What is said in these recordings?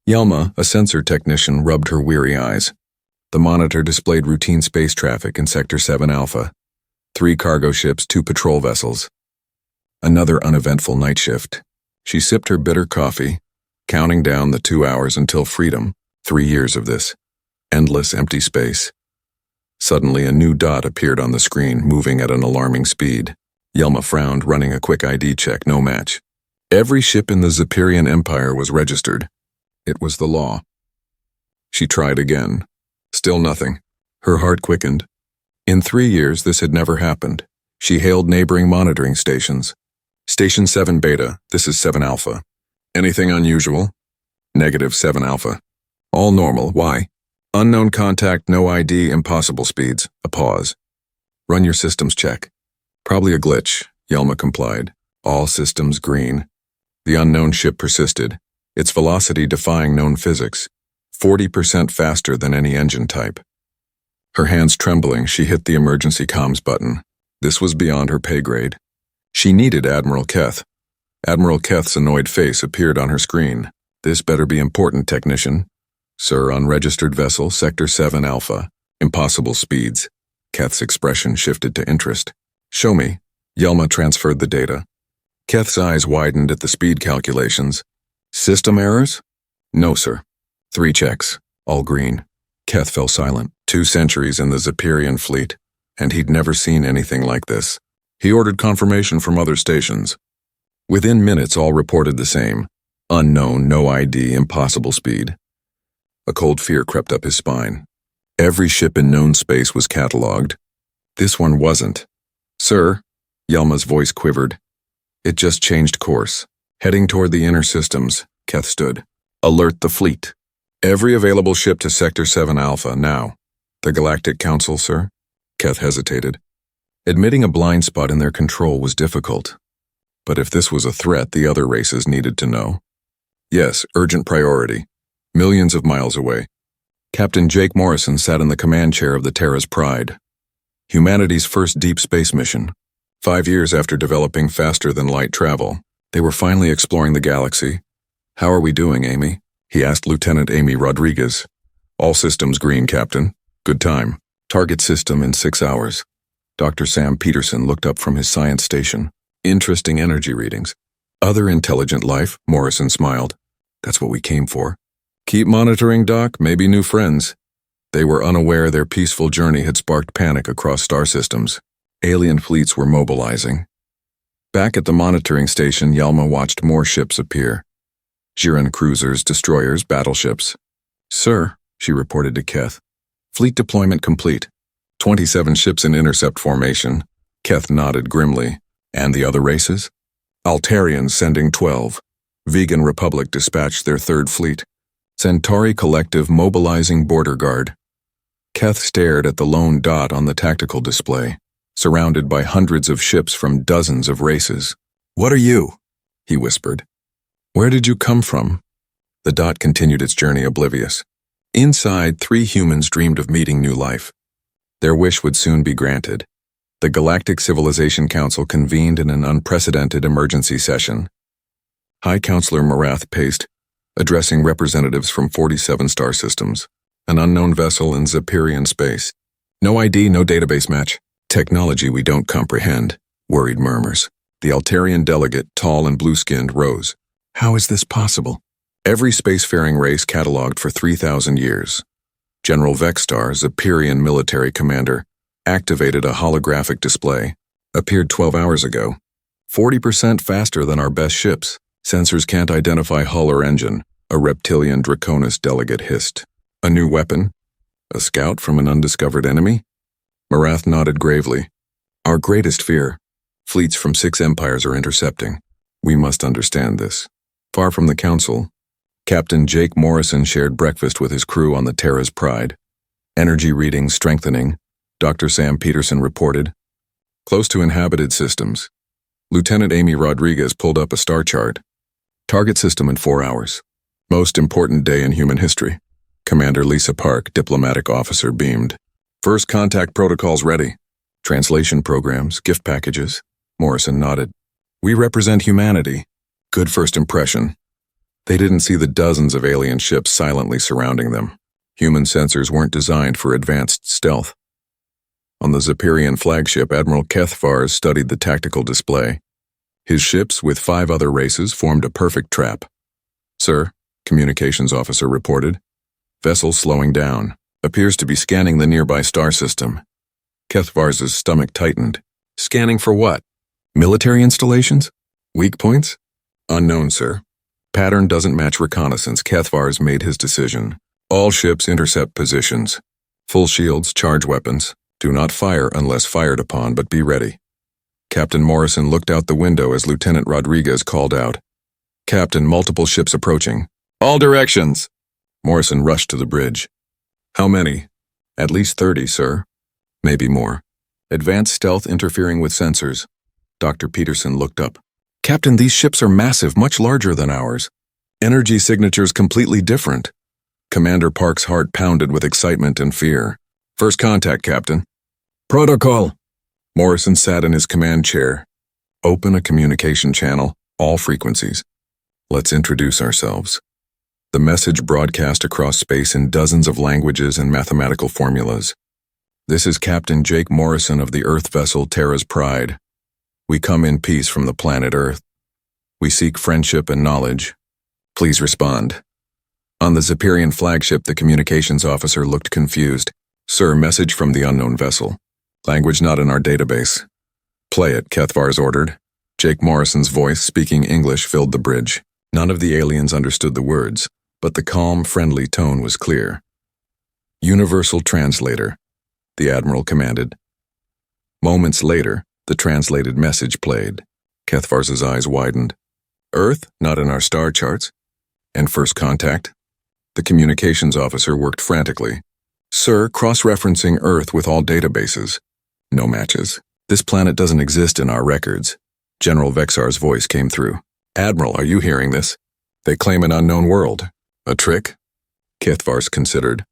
Yelma, a sensor technician, rubbed her weary eyes. The monitor displayed routine space traffic in Sector 7 Alpha. 3 cargo ships, 2 patrol vessels. Another uneventful night shift. She sipped her bitter coffee, counting down the 2 hours until freedom. 3 years of this. Endless empty space. Suddenly, a new dot appeared on the screen, moving at an alarming speed. Yelma frowned, running a quick ID check. No match. Every ship in the Imperial Empire was registered. It was the law. She tried again. Still nothing. Her heart quickened. In 3 years, this had never happened. She hailed neighboring monitoring stations. Station 7 Beta, this is 7 Alpha. Anything unusual? Negative 7 Alpha. All normal, why? Unknown contact, no ID, impossible speeds. A pause. Run your systems check. Probably a glitch, Yelma complied. All systems green. The unknown ship persisted, its velocity defying known physics, 40% faster than any engine type. Her hands trembling, she hit the emergency comms button. This was beyond her pay grade. She needed Admiral Keth. Admiral Keth's annoyed face appeared on her screen. This better be important, technician. Sir, unregistered vessel, Sector 7 Alpha. Impossible speeds. Keth's expression shifted to interest. Show me. Yelma transferred the data. Keth's eyes widened at the speed calculations. System errors? No, sir. 3 checks, all green. Keth fell silent. 2 centuries in the Zepyrian fleet, and he'd never seen anything like this. He ordered confirmation from other stations. Within minutes, all reported the same. Unknown, no ID, impossible speed. A cold fear crept up his spine. Every ship in known space was catalogued. This one wasn't. Sir, Yelma's voice quivered. It just changed course. Heading toward the inner systems, Keth stood. Alert the fleet. Every available ship to Sector 7 Alpha, now. The Galactic Council, sir? Keth hesitated. Admitting a blind spot in their control was difficult. But if this was a threat, the other races needed to know. Yes, urgent priority. Millions of miles away. Captain Jake Morrison sat in the command chair of the Terra's Pride. Humanity's first deep space mission. 5 years after developing faster-than-light travel, they were finally exploring the galaxy. How are we doing, Amy? He asked Lieutenant Amy Rodriguez. All systems green, Captain. Good time. Target system in 6 hours. Dr. Sam Peterson looked up from his science station. Interesting energy readings. Other intelligent life, Morrison smiled. That's what we came for. Keep monitoring, Doc, maybe new friends. They were unaware their peaceful journey had sparked panic across star systems. Alien fleets were mobilizing. Back at the monitoring station, Yelma watched more ships appear. Jiran cruisers, destroyers, battleships. Sir, she reported to Keth. Fleet deployment complete. 27 ships in intercept formation. Keth nodded grimly. And the other races? Altarians sending 12. Vegan Republic dispatched their 3rd fleet. Centauri Collective mobilizing border guard. Keth stared at the lone dot on the tactical display, surrounded by hundreds of ships from dozens of races. What are you? He whispered. Where did you come from? The dot continued its journey oblivious. Inside, 3 humans dreamed of meeting new life. Their wish would soon be granted. The Galactic Civilization Council convened in an unprecedented emergency session. High Counselor Marath paced, addressing representatives from 47 star systems. An unknown vessel in Zepyrian space. No ID, no database match. Technology we don't comprehend. Worried murmurs. The Altarian delegate, tall and blue-skinned, rose. How is this possible? Every spacefaring race catalogued for 3,000 years. General Vexstar, Zepyrian military commander, activated a holographic display. Appeared 12 hours ago. 40% faster than our best ships. Sensors can't identify hull or engine, a reptilian Draconis delegate hissed. A new weapon? A scout from an undiscovered enemy? Marath nodded gravely. Our greatest fear. Fleets from 6 empires are intercepting. We must understand this. Far from the council, Captain Jake Morrison shared breakfast with his crew on the Terra's Pride. Energy readings strengthening, Dr. Sam Peterson reported. Close to inhabited systems. Lieutenant Amy Rodriguez pulled up a star chart. Target system in 4 hours. Most important day in human history. Commander Lisa Park, diplomatic officer, beamed. First contact protocols ready. Translation programs, gift packages. Morrison nodded. We represent humanity. Good first impression. They didn't see the dozens of alien ships silently surrounding them. Human sensors weren't designed for advanced stealth. On the Zepyrian flagship, Admiral Kethvars studied the tactical display. His ships, with 5 other races, formed a perfect trap. "Sir," communications officer reported. "Vessel slowing down. Appears to be scanning the nearby star system." Kethvars's stomach tightened. "Scanning for what? Military installations? Weak points?" "Unknown, sir. Pattern doesn't match reconnaissance." Kethvars made his decision. "All ships intercept positions. Full shields, charge weapons. Do not fire unless fired upon, but be ready." Captain Morrison looked out the window as Lieutenant Rodriguez called out, "Captain, multiple ships approaching. All directions!" Morrison rushed to the bridge. "How many?" "At least 30, sir. Maybe more. Advanced stealth interfering with sensors." Dr. Peterson looked up. "Captain, these ships are massive, much larger than ours. Energy signatures completely different." Commander Park's heart pounded with excitement and fear. "First contact, Captain." "Protocol." Morrison sat in his command chair. "Open a communication channel, all frequencies. Let's introduce ourselves." The message broadcast across space in dozens of languages and mathematical formulas. "This is Captain Jake Morrison of the Earth vessel Terra's Pride. We come in peace from the planet Earth. We seek friendship and knowledge. Please respond." On the Zepyrian flagship, the communications officer looked confused. "Sir, message from the unknown vessel. Language not in our database." "Play it," Kethvars ordered. Jake Morrison's voice, speaking English, filled the bridge. None of the aliens understood the words, but the calm, friendly tone was clear. "Universal translator," the Admiral commanded. Moments later, the translated message played. Kethvars's eyes widened. "Earth, not in our star charts. And first contact?" The communications officer worked frantically. "Sir, cross-referencing Earth with all databases. No matches. This planet doesn't exist in our records." General Vexar's voice came through. "Admiral, are you hearing this? They claim an unknown world. A trick?" Kethvars considered.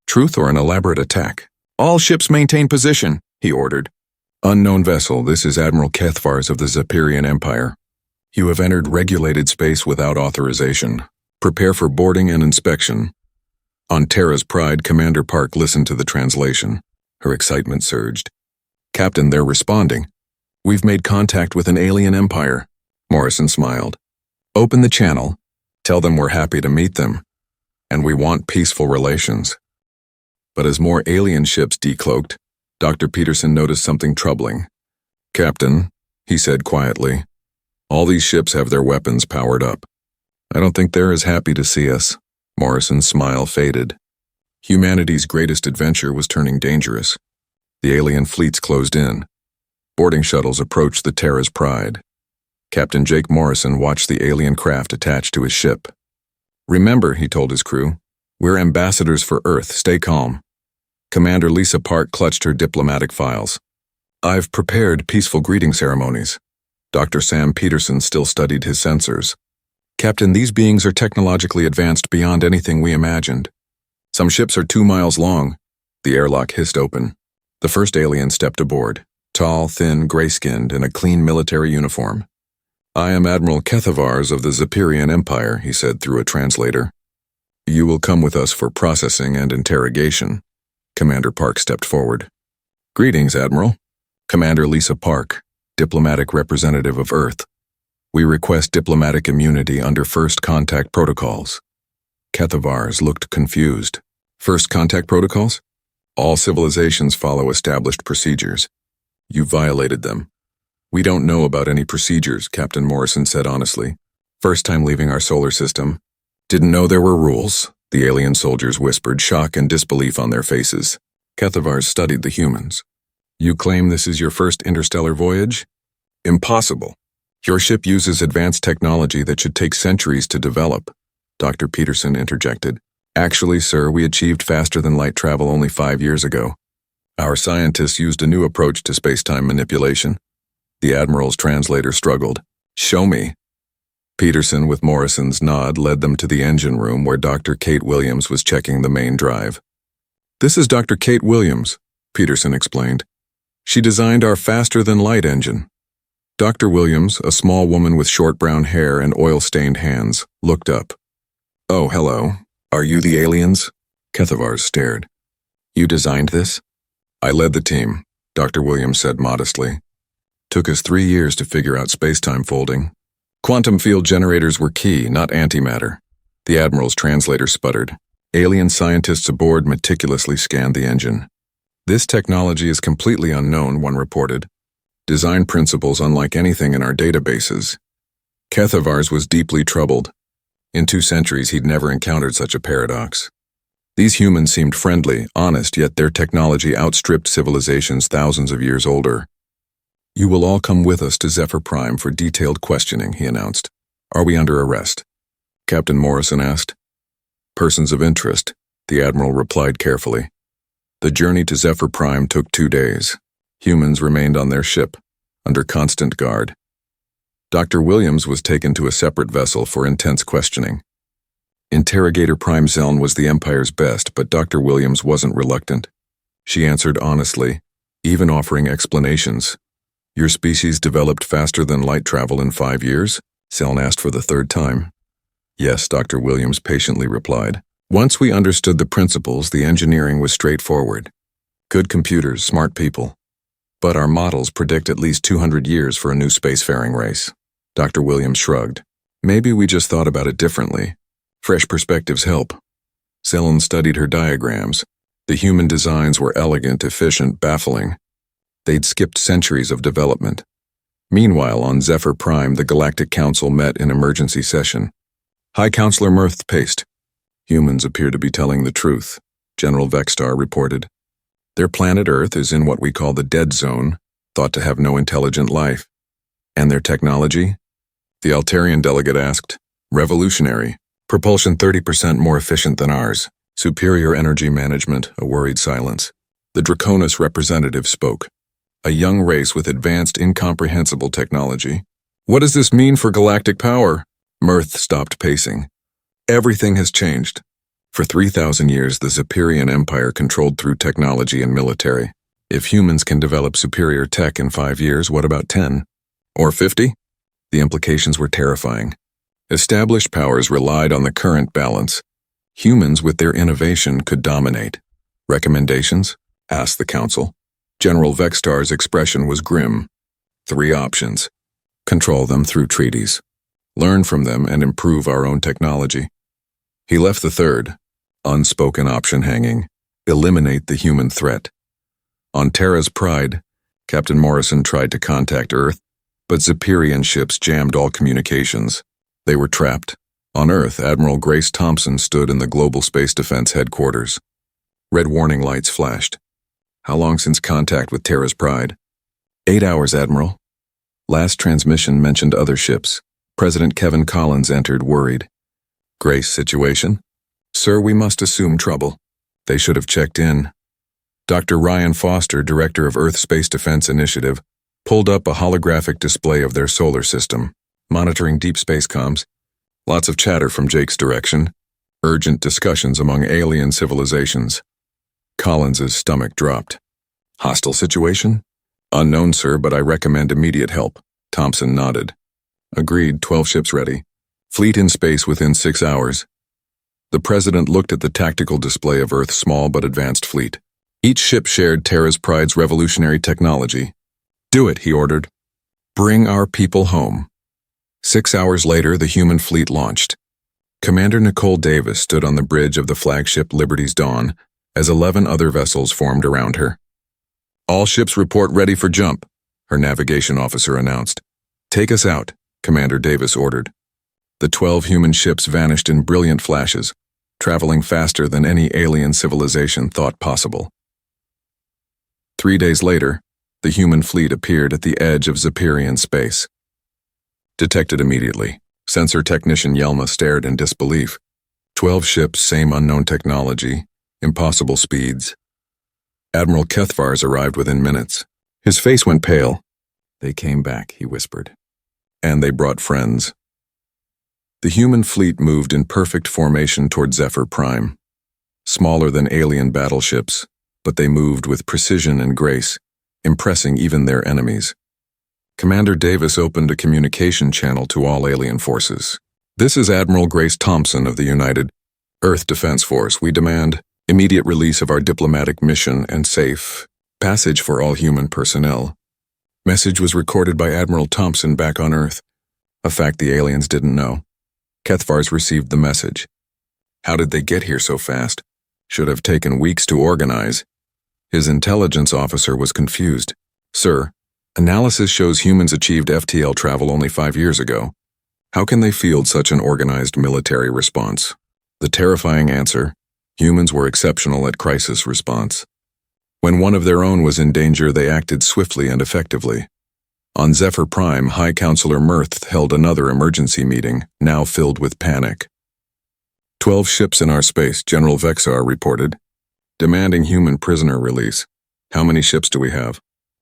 "Truth or an elaborate attack?" "All ships maintain position," he ordered. "Unknown vessel, this is Admiral Kethvars of the Zepyrian Empire. You have entered regulated space without authorization. Prepare for boarding and inspection." On Terra's Pride, Commander Park listened to the translation. Her excitement surged. "Captain, they're responding. We've made contact with an alien empire." Morrison smiled. "Open the channel. Tell them we're happy to meet them. And we want peaceful relations." But as more alien ships decloaked, Dr. Peterson noticed something troubling. "Captain," he said quietly, "all these ships have their weapons powered up. I don't think they're as happy to see us." Morrison's smile faded. Humanity's greatest adventure was turning dangerous. The alien fleets closed in. Boarding shuttles approached the Terra's Pride. Captain Jake Morrison watched the alien craft attached to his ship. "Remember," he told his crew, "we're ambassadors for Earth. Stay calm." Commander Lisa Park clutched her diplomatic files. "I've prepared peaceful greeting ceremonies." Dr. Sam Peterson still studied his sensors. "Captain, these beings are technologically advanced beyond anything we imagined. Some ships are 2 miles long." The airlock hissed open. The first alien stepped aboard, tall, thin, gray-skinned, in a clean military uniform. "I am Admiral Kethvars of the Zepyrian Empire," he said through a translator. "You will come with us for processing and interrogation." Commander Park stepped forward. "Greetings, Admiral." "Commander Lisa Park, diplomatic representative of Earth. We request diplomatic immunity under first contact protocols." Kethvars looked confused. "First contact protocols? All civilizations follow established procedures. You violated them." "We don't know about any procedures," Captain Morrison said honestly. "First time leaving our solar system. Didn't know there were rules," the alien soldiers whispered, shock and disbelief on their faces. Kethvars studied the humans. "You claim this is your first interstellar voyage? Impossible. Your ship uses advanced technology that should take centuries to develop," Dr. Peterson interjected. "Actually, sir, we achieved faster-than-light travel only 5 years ago. Our scientists used a new approach to space-time manipulation." The Admiral's translator struggled. "Show me." Peterson, with Morrison's nod, led them to the engine room where Dr. Kate Williams was checking the main drive. "This is Dr. Kate Williams," Peterson explained. "She designed our faster-than-light engine." Dr. Williams, a small woman with short brown hair and oil-stained hands, looked up. Oh, hello. Are you the aliens? Kethavars stared. You designed this? I led the team, Dr. Williams said modestly. Took us 3 years to figure out space-time folding. Quantum field generators were key, not antimatter. The Admiral's translator sputtered. Alien scientists aboard meticulously scanned the engine. This technology is completely unknown, one reported. Design principles unlike anything in our databases. Kethavars was deeply troubled. In 2 centuries, he'd never encountered such a paradox. These humans seemed friendly, honest, yet their technology outstripped civilizations thousands of years older. You will all come with us to Zephyr Prime for detailed questioning, he announced. Are we under arrest? Captain Morrison asked. Persons of interest, the Admiral replied carefully. The journey to Zephyr Prime took 2 days. Humans remained on their ship, under constant guard. Dr. Williams was taken to a separate vessel for intense questioning. Interrogator Prime Zeln was the Empire's best, but Dr. Williams wasn't reluctant. She answered honestly, even offering explanations. Your species developed faster than light travel in 5 years? Zeln asked for the 3rd time. Yes, Dr. Williams patiently replied. Once we understood the principles, the engineering was straightforward. Good computers, smart people. But our models predict at least 200 years for a new spacefaring race. Dr. Williams shrugged. Maybe we just thought about it differently. Fresh perspectives help. Zeln studied her diagrams. The human designs were elegant, efficient, baffling. They'd skipped centuries of development. Meanwhile, on Zephyr Prime, the Galactic Council met in emergency session. High Counselor Mirth paced. Humans appear to be telling the truth, General Vextar reported. Their planet Earth is in what we call the dead zone, thought to have no intelligent life. And their technology? The Altarian delegate asked. Revolutionary. Propulsion 30% more efficient than ours. Superior energy management, a worried silence. The Draconis representative spoke. A young race with advanced, incomprehensible technology. What does this mean for galactic power? Mirth stopped pacing. Everything has changed. For 3,000 years, the Imperial Empire controlled through technology and military. If humans can develop superior tech in 5 years, what about 10? Or 50? The implications were terrifying. Established powers relied on the current balance. Humans with their innovation could dominate. Recommendations? Asked the Council. General Vextar's expression was grim. 3 options. Control them through treaties. Learn from them and improve our own technology. He left the 3rd, unspoken option hanging. Eliminate the human threat. On Terra's Pride, Captain Morrison tried to contact Earth, but Zephyrian ships jammed all communications. They were trapped. On Earth, Admiral Grace Thompson stood in the Global Space Defense headquarters. Red warning lights flashed. How long since contact with Terra's Pride? 8 hours, Admiral. Last transmission mentioned other ships. President Kevin Collins entered, worried. Grace, situation? Sir, we must assume trouble. They should have checked in. Dr. Ryan Foster, director of Earth Space Defense Initiative, pulled up a holographic display of their solar system, monitoring deep space comms. Lots of chatter from Jake's direction. Urgent discussions among alien civilizations. Collins's stomach dropped. Hostile situation? Unknown, sir, but I recommend immediate help. Thompson nodded. Agreed, 12 ships ready. Fleet in space within 6 hours. The president looked at the tactical display of Earth's small but advanced fleet. Each ship shared Terra's Pride's revolutionary technology. Do it, he ordered. Bring our people home. 6 hours later, the human fleet launched. Commander Nicole Davis stood on the bridge of the flagship Liberty's Dawn as 11 other vessels formed around her. All ships report ready for jump, her navigation officer announced. Take us out, Commander Davis ordered. The 12 human ships vanished in brilliant flashes, traveling faster than any alien civilization thought possible. 3 days later, the human fleet appeared at the edge of Zephyrian space. Detected immediately. Sensor technician Yelma stared in disbelief. 12 ships, same unknown technology, impossible speeds. Admiral Kethavars arrived within minutes. His face went pale. They came back, he whispered. And they brought friends. The human fleet moved in perfect formation toward Zephyr Prime. Smaller than alien battleships, but they moved with precision and grace, impressing even their enemies. Commander Davis opened a communication channel to all alien forces. This is Admiral Grace Thompson of the United Earth Defense Force. We demand immediate release of our diplomatic mission and safe passage for all human personnel. Message was recorded by Admiral Thompson back on Earth, a fact the aliens didn't know. Kethvars received the message. How did they get here so fast? Should have taken weeks to organize. His intelligence officer was confused. Sir, analysis shows humans achieved FTL travel only 5 years ago. How can they field such an organized military response? The terrifying answer: humans were exceptional at crisis response. When one of their own was in danger, they acted swiftly and effectively. On Zephyr Prime, High Counselor Mirth held another emergency meeting, now filled with panic. 12 ships in our space, General Vexar reported, demanding human prisoner release. How many ships do we have?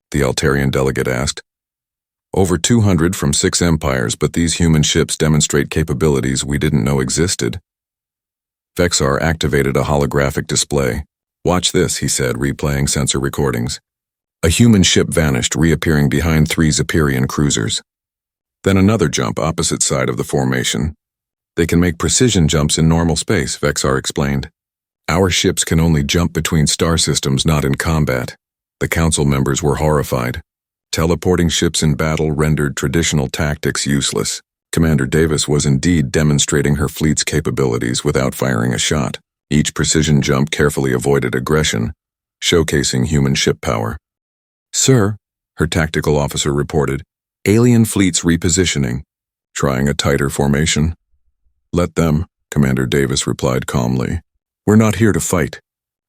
The Altarian delegate asked. Over 200 from 6 empires, but these human ships demonstrate capabilities we didn't know existed. Vexar activated a holographic display. Watch this, he said, replaying sensor recordings. A human ship vanished, reappearing behind 3 Zephyrian cruisers. Then another jump opposite side of the formation. They can make precision jumps in normal space, Vexar explained. Our ships can only jump between star systems, not in combat. The council members were horrified. Teleporting ships in battle rendered traditional tactics useless. Commander Davis was indeed demonstrating her fleet's capabilities without firing a shot. Each precision jump carefully avoided aggression, showcasing human ship power. Sir, her tactical officer reported, alien fleets repositioning, trying a tighter formation. Let them, Commander Davis replied calmly. We're not here to fight.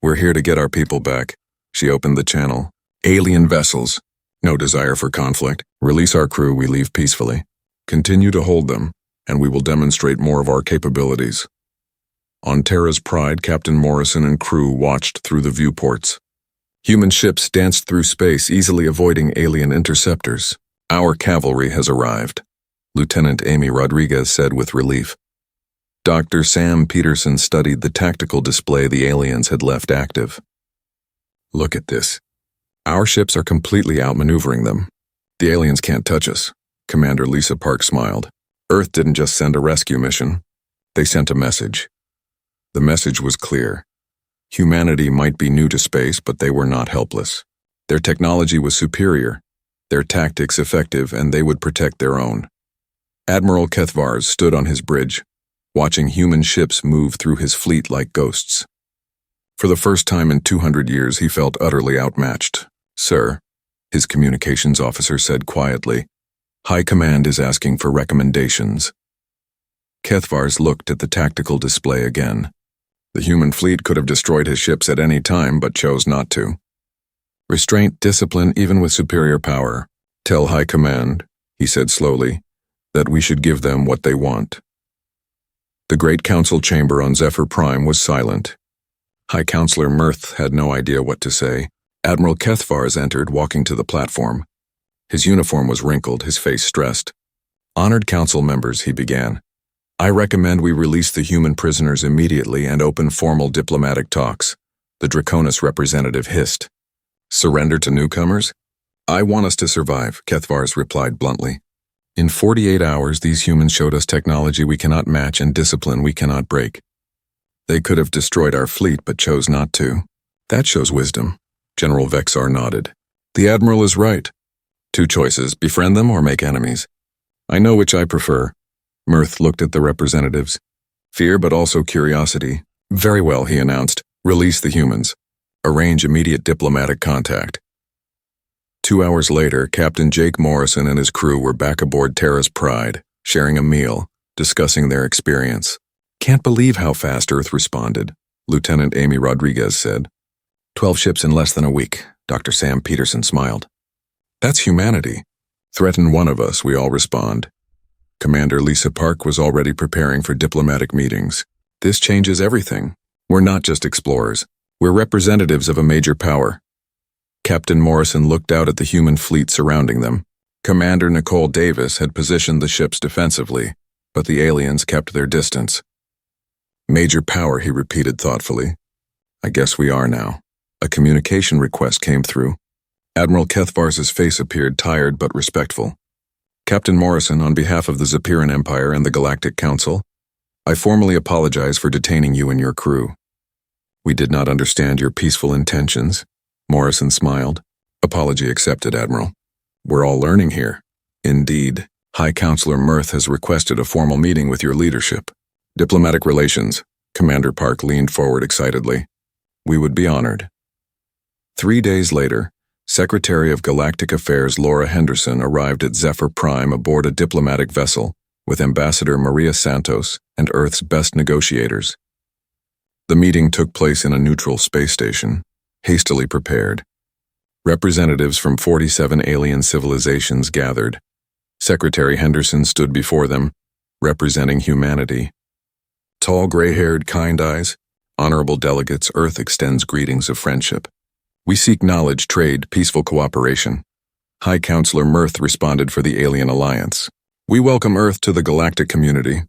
We're here to get our people back. She opened the channel. Alien vessels. No desire for conflict. Release our crew, we leave peacefully. Continue to hold them, and we will demonstrate more of our capabilities. On Terra's Pride, Captain Morrison and crew watched through the viewports. Human ships danced through space, easily avoiding alien interceptors. Our cavalry has arrived, Lieutenant Amy Rodriguez said with relief. Dr. Sam Peterson studied the tactical display the aliens had left active. Look at this. Our ships are completely outmaneuvering them. The aliens can't touch us. Commander Lisa Park smiled. Earth didn't just send a rescue mission. They sent a message. The message was clear. Humanity might be new to space, but they were not helpless. Their technology was superior, their tactics effective, and they would protect their own. Admiral Kethvars stood on his bridge, watching human ships move through his fleet like ghosts. For the first time in 200 years, he felt utterly outmatched. Sir, his communications officer said quietly, High Command is asking for recommendations. Kethvars looked at the tactical display again. The human fleet could have destroyed his ships at any time, but chose not to. Restraint, discipline, even with superior power. Tell High Command, he said slowly, that we should give them what they want. The Great Council chamber on Zephyr Prime was silent. High Counselor Mirth had no idea what to say. Admiral Kethvars entered, walking to the platform. His uniform was wrinkled, his face stressed. Honored council members, he began. I recommend we release the human prisoners immediately and open formal diplomatic talks. The Draconis representative hissed. Surrender to newcomers? I want us to survive, Kethvars replied bluntly. In 48 hours, these humans showed us technology we cannot match and discipline we cannot break. They could have destroyed our fleet, but chose not to. That shows wisdom. General Vexar nodded. The Admiral is right. 2 choices, befriend them or make enemies. I know which I prefer. Mirth looked at the representatives. Fear, but also curiosity. Very well, he announced. Release the humans. Arrange immediate diplomatic contact. 2 hours later, Captain Jake Morrison and his crew were back aboard Terra's Pride, sharing a meal, discussing their experience. Can't believe how fast Earth responded, Lieutenant Amy Rodriguez said. 12 ships in less than a week, Dr. Sam Peterson smiled. That's humanity. Threaten one of us, we all respond. Commander Lisa Park was already preparing for diplomatic meetings. This changes everything. We're not just explorers. We're representatives of a major power. Captain Morrison looked out at the human fleet surrounding them. Commander Nicole Davis had positioned the ships defensively, but the aliens kept their distance. Major power, he repeated thoughtfully. I guess we are now. A communication request came through. Admiral Kethvars's face appeared tired but respectful. Captain Morrison, on behalf of the Imperial Empire and the Galactic Council, I formally apologize for detaining you and your crew. We did not understand your peaceful intentions. Morrison smiled. Apology accepted, Admiral. We're all learning here. Indeed, High Counselor Mirth has requested a formal meeting with your leadership. Diplomatic relations. Commander Park leaned forward excitedly. We would be honored. 3 days later, Secretary of Galactic Affairs Laura Henderson arrived at Zephyr Prime aboard a diplomatic vessel with Ambassador Maria Santos and Earth's best negotiators. The meeting took place in a neutral space station, hastily prepared. Representatives from 47 alien civilizations gathered. Secretary Henderson stood before them, representing humanity. Tall, gray-haired, kind eyes, honorable delegates, Earth extends greetings of friendship. We seek knowledge, trade, peaceful cooperation. High Counselor Mirth responded for the Alien Alliance. We welcome Earth to the galactic community.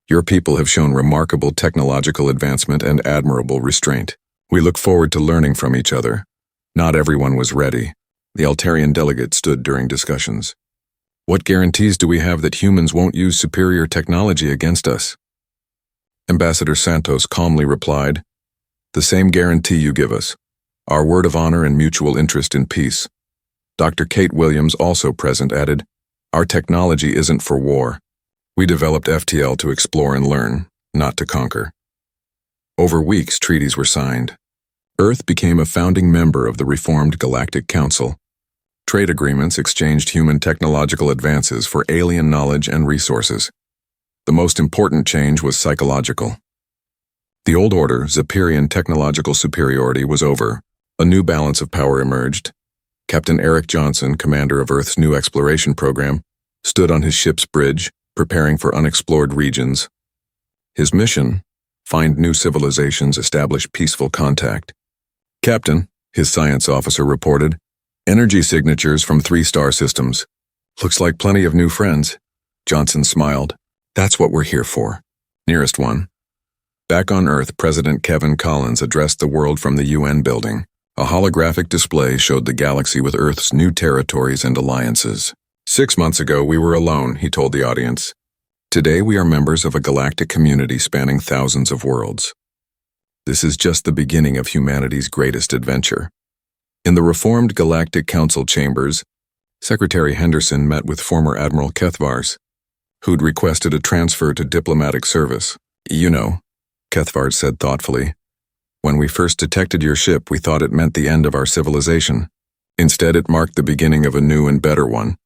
Your people have shown remarkable technological advancement and admirable restraint. We look forward to learning from each other. Not everyone was ready. The Altarian delegate stood during discussions. What guarantees do we have that humans won't use superior technology against us? Ambassador Santos calmly replied, The same guarantee you give us. Our word of honor and mutual interest in peace. Dr. Kate Williams, also present, added, Our technology isn't for war. We developed FTL to explore and learn, not to conquer. Over weeks, treaties were signed. Earth became a founding member of the reformed Galactic Council. Trade agreements exchanged human technological advances for alien knowledge and resources. The most important change was psychological. The old order, Zephyrian technological superiority, was over. A new balance of power emerged. Captain Eric Johnson, commander of Earth's new exploration program, stood on his ship's bridge, preparing for unexplored regions. His mission: find new civilizations, establish peaceful contact. Captain, his science officer reported, energy signatures from 3 star systems. Looks like plenty of new friends. Johnson smiled. That's what we're here for. Nearest one. Back on Earth, President Kevin Collins addressed the world from the UN building. A holographic display showed the galaxy with Earth's new territories and alliances. 6 months ago, we were alone, he told the audience. Today, we are members of a galactic community spanning thousands of worlds. This is just the beginning of humanity's greatest adventure. In the reformed Galactic Council chambers, Secretary Henderson met with former Admiral Kethvars, who'd requested a transfer to diplomatic service. You know, Kethvars said thoughtfully. When we first detected your ship, we thought it meant the end of our civilization. Instead, it marked the beginning of a new and better one.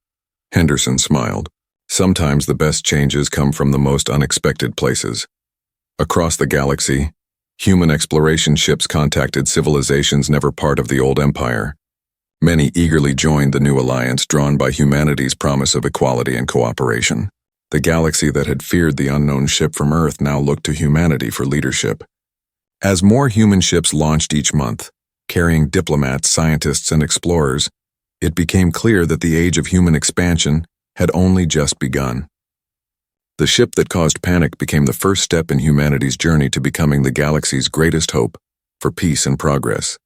Henderson smiled. Sometimes the best changes come from the most unexpected places. Across the galaxy, human exploration ships contacted civilizations never part of the old empire. Many eagerly joined the new alliance drawn by humanity's promise of equality and cooperation. The galaxy that had feared the unknown ship from Earth now looked to humanity for leadership. As more human ships launched each month, carrying diplomats, scientists, and explorers, it became clear that the age of human expansion had only just begun. The ship that caused panic became the first step in humanity's journey to becoming the galaxy's greatest hope for peace and progress.